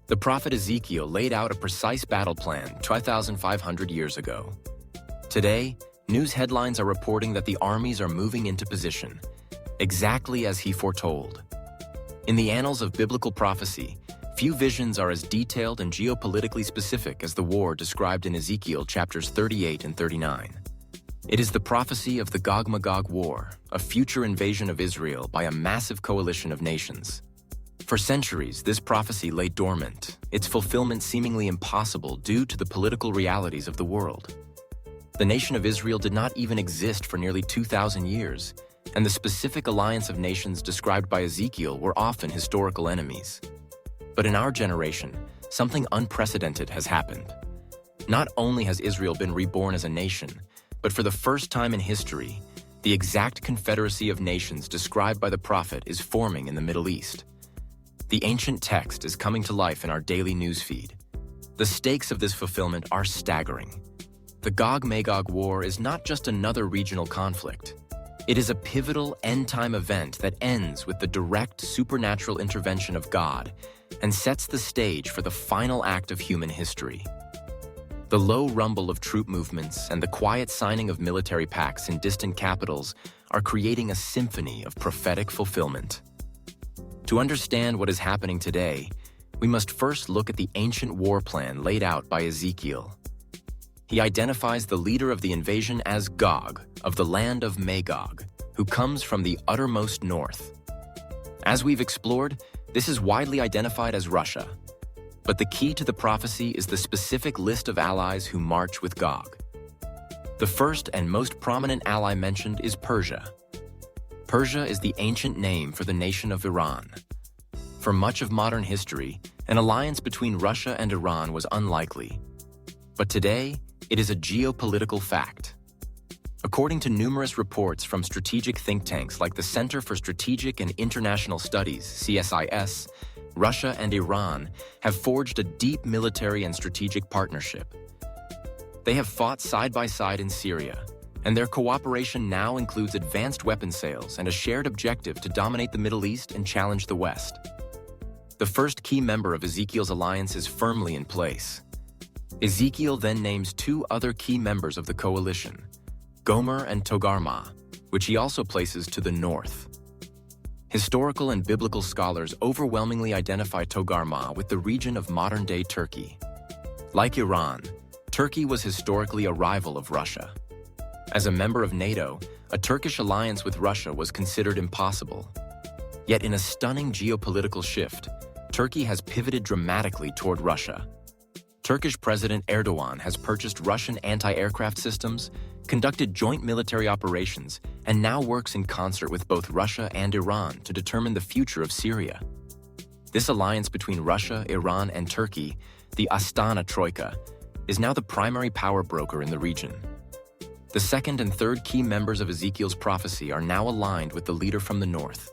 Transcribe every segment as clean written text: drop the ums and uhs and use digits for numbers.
The prophet Ezekiel laid out a precise battle plan 2,500 years ago. Today, news headlines are reporting that the armies are moving into position, exactly as he foretold. In the annals of biblical prophecy, few visions are as detailed and geopolitically specific as the war described in Ezekiel chapters 38 and 39. It is the prophecy of the Gog-Magog War, a future invasion of Israel by a massive coalition of nations. For centuries, this prophecy lay dormant, its fulfillment seemingly impossible due to the political realities of the world. The nation of Israel did not even exist for nearly 2,000 years, and the specific alliance of nations described by Ezekiel were often historical enemies. But in our generation, something unprecedented has happened. Not only has Israel been reborn as a nation, but for the first time in history, the exact confederacy of nations described by the prophet is forming in the Middle East. The ancient text is coming to life in our daily newsfeed. The stakes of this fulfillment are staggering. The Gog-Magog War is not just another regional conflict. It is a pivotal end-time event that ends with the direct supernatural intervention of God and sets the stage for the final act of human history. The low rumble of troop movements and the quiet signing of military pacts in distant capitals are creating a symphony of prophetic fulfillment. To understand what is happening today, we must first look at the ancient war plan laid out by Ezekiel. He identifies the leader of the invasion as Gog, of the land of Magog, who comes from the uttermost north. As we've explored, this is widely identified as Russia. But the key to the prophecy is the specific list of allies who march with Gog. The first and most prominent ally mentioned is Persia. Persia is the ancient name for the nation of Iran. For much of modern history, an alliance between Russia and Iran was unlikely. But today, it is a geopolitical fact. According to numerous reports from strategic think tanks like the Center for Strategic and International Studies, CSIS, Russia and Iran have forged a deep military and strategic partnership. They have fought side by side in Syria, and their cooperation now includes advanced weapon sales and a shared objective to dominate the Middle East and challenge the West. The first key member of Ezekiel's alliance is firmly in place. Ezekiel then names two other key members of the coalition, Gomer and Togarmah, which he also places to the north. Historical and biblical scholars overwhelmingly identify Togarmah with the region of modern-day Turkey. Like Iran, Turkey was historically a rival of Russia. As a member of NATO, a Turkish alliance with Russia was considered impossible. Yet in a stunning geopolitical shift, Turkey has pivoted dramatically toward Russia. Turkish President Erdogan has purchased Russian anti-aircraft systems, conducted joint military operations, and now works in concert with both Russia and Iran to determine the future of Syria. This alliance between Russia, Iran, and Turkey, the Astana Troika, is now the primary power broker in the region. The second and third key members of Ezekiel's prophecy are now aligned with the leader from the north.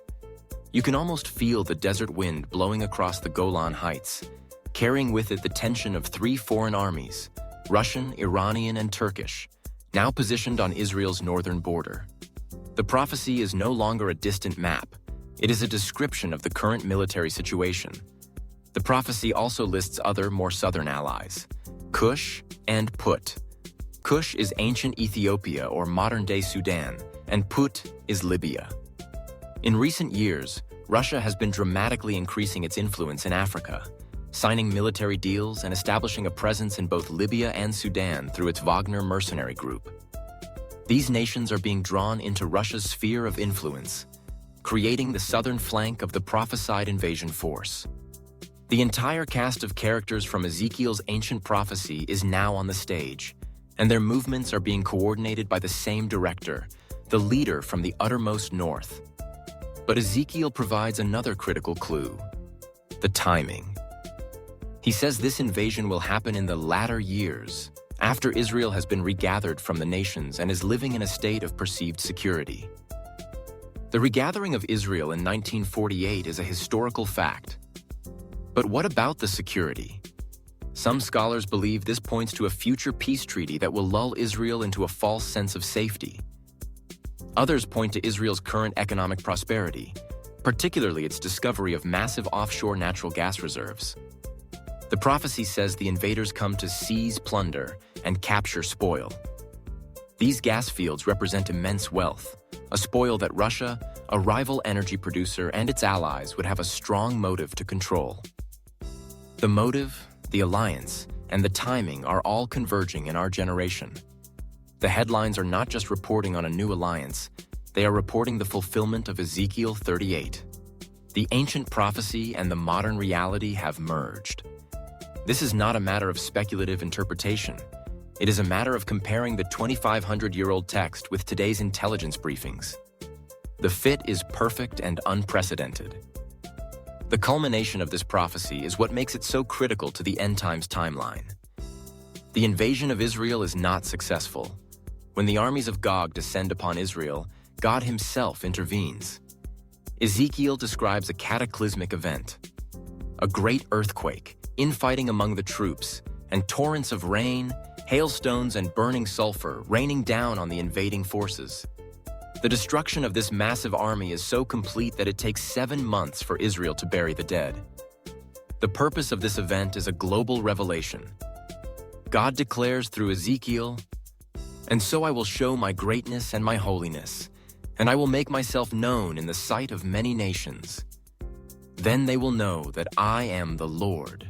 You can almost feel the desert wind blowing across the Golan Heights, carrying with it the tension of three foreign armies, Russian, Iranian, and Turkish, now positioned on Israel's northern border. The prophecy is no longer a distant map. It is a description of the current military situation. The prophecy also lists other, more southern allies, Cush and Put. Cush is ancient Ethiopia or modern-day Sudan, and Put is Libya. In recent years, Russia has been dramatically increasing its influence in Africa, signing military deals and establishing a presence in both Libya and Sudan through its Wagner mercenary group. These nations are being drawn into Russia's sphere of influence, creating the southern flank of the prophesied invasion force. The entire cast of characters from Ezekiel's ancient prophecy is now on the stage, and their movements are being coordinated by the same director, the leader from the uttermost north. But Ezekiel provides another critical clue: the timing. He says this invasion will happen in the latter years, after Israel has been regathered from the nations and is living in a state of perceived security. The regathering of Israel in 1948 is a historical fact. But what about the security? Some scholars believe this points to a future peace treaty that will lull Israel into a false sense of safety. Others point to Israel's current economic prosperity, particularly its discovery of massive offshore natural gas reserves. The prophecy says the invaders come to seize, plunder, and capture spoil. These gas fields represent immense wealth, a spoil that Russia, a rival energy producer, and its allies would have a strong motive to control. The motive, the alliance, and the timing are all converging in our generation. The headlines are not just reporting on a new alliance, they are reporting the fulfillment of Ezekiel 38. The ancient prophecy and the modern reality have merged. This is not a matter of speculative interpretation. It is a matter of comparing the 2,500-year-old text with today's intelligence briefings. The fit is perfect and unprecedented. The culmination of this prophecy is what makes it so critical to the end times timeline. The invasion of Israel is not successful. When the armies of Gog descend upon Israel, God himself intervenes. Ezekiel describes a cataclysmic event. A great earthquake, infighting among the troops, and torrents of rain, hailstones, and burning sulfur raining down on the invading forces. The destruction of this massive army is so complete that it takes 7 months for Israel to bury the dead. The purpose of this event is a global revelation. God declares through Ezekiel, "And so I will show my greatness and my holiness, and I will make myself known in the sight of many nations. Then they will know that I am the Lord."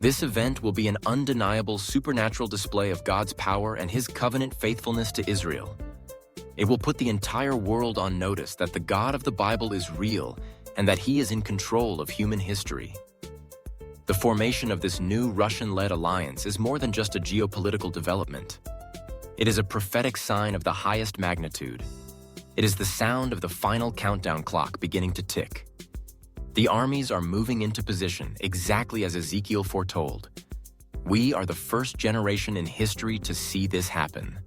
This event will be an undeniable supernatural display of God's power and his covenant faithfulness to Israel. It will put the entire world on notice that the God of the Bible is real and that he is in control of human history. The formation of this new Russian-led alliance is more than just a geopolitical development. It is a prophetic sign of the highest magnitude. It is the sound of the final countdown clock beginning to tick. The armies are moving into position exactly as Ezekiel foretold. We are the first generation in history to see this happen.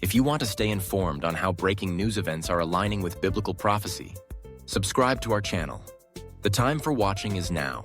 If you want to stay informed on how breaking news events are aligning with biblical prophecy, subscribe to our channel. The time for watching is now.